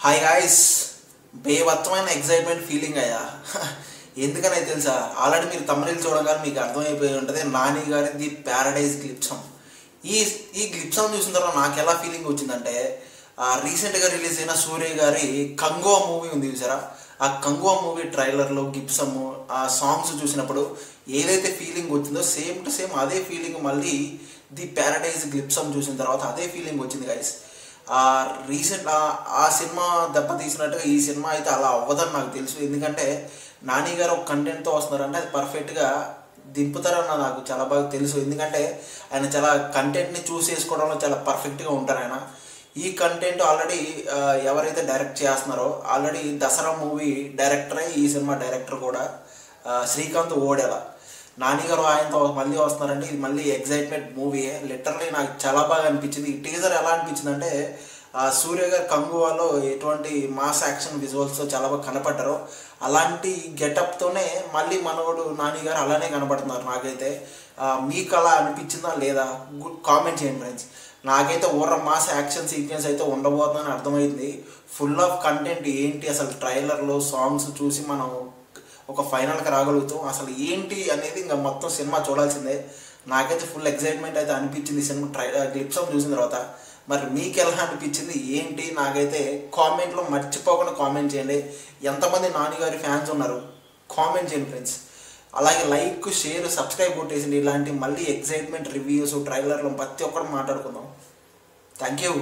Hi guys, బేవత్తమైన excitement feeling అయ్యా. ఎందుకనే తెలుసా? ఆల్రెడీ మీరు తమిళ చూడగానే మీకు అర్థమైపోయి ఉంటుంది. నాని గారి ది ప్యారడైజ్ గ్లిప్సమ్. ఈ గ్లిప్సమ్ చూసిన తర్వాత నాకు ఎలా ఫీలింగ్ వచ్చిందంటే, రీసెంట్గా రిలీజ్ అయిన సూర్య గారి కంగువా మూవీ ఉంది చూసారా? ఆ కంగువా మూవీ ట్రైలర్లో గిప్సమ్ ఆ సాంగ్స్ చూసినప్పుడు ఏదైతే ఫీలింగ్ వచ్చిందో సేమ్ టు సేమ్ అదే ఫీలింగ్ మళ్ళీ ది ప్యారడైజ్ గ్లిప్సమ్ చూసిన తర్వాత అదే ఫీలింగ్ వచ్చింది గైస్. ఆ సినిమా దెబ్బతీసినట్టుగా ఈ సినిమా అయితే అలా అవ్వదని నాకు తెలుసు. ఎందుకంటే నాని గారు ఒక కంటెంట్తో వస్తున్నారంటే అది పర్ఫెక్ట్గా దింపుతారన్న నాకు చాలా బాగా తెలుసు. ఎందుకంటే ఆయన చాలా కంటెంట్ని చూస్ చేసుకోవడంలో చాలా పర్ఫెక్ట్గా ఉంటారు ఆయన. ఈ కంటెంట్ ఆల్రెడీ ఎవరైతే డైరెక్ట్ చేస్తున్నారో ఆల్రెడీ దసరా మూవీ డైరెక్టరే ఈ సినిమా డైరెక్టర్ కూడా శ్రీకాంత్ ఓడెల. నాని గారు ఆయనతో మళ్ళీ వస్తున్నారంటే ఇది మళ్ళీ ఎగ్జైట్మెంట్ మూవీ. లిటరలీ నాకు చాలా బాగా అనిపించింది. ఈ టీజర్ ఎలా అనిపించింది అంటే సూర్య గారు కంగువాలో ఎటువంటి మాస్ యాక్షన్ విజువల్స్తో చాలా బాగా కనపడ్డారో అలాంటి గెటప్తోనే మళ్ళీ మనోడు నాని గారు అలానే కనపడుతున్నారు. నాకైతే మీకు అలా అనిపించిందా లేదా కామెంట్ చేయండి ఫ్రెండ్స్. నాకైతే ఓవర్ మాస్ యాక్షన్ సీక్వెన్స్ అయితే ఉండబోతుందని అర్థమైంది. ఫుల్ ఆఫ్ కంటెంట్ ఏంటి అసలు ట్రైలర్లో సాంగ్స్ చూసి మనం ఒక ఫైనల్కి రాగలుగుతాం. అసలు ఏంటి అనేది ఇంకా మొత్తం సినిమా చూడాల్సిందే. నాకైతే ఫుల్ ఎగ్జైట్మెంట్ అయితే అనిపించింది సినిమా గ్లిప్సమ్ చూసిన తర్వాత. మరి మీకు ఎలా అనిపించింది ఏంటి? నాకైతే కామెంట్లో మర్చిపోకుండా కామెంట్ చేయండి. ఎంతమంది నాని గారి ఫ్యాన్స్ ఉన్నారు కామెంట్ చేయండి ఫ్రెండ్స్. అలాగే లైక్, షేర్, సబ్స్క్రైబ్ కొట్టేసింది. ఇలాంటి మళ్ళీ ఎగ్జైట్మెంట్ రివ్యూస్ ట్రైలర్లు ప్రతి ఒక్కరు మాట్లాడుకుందాం. Thank you.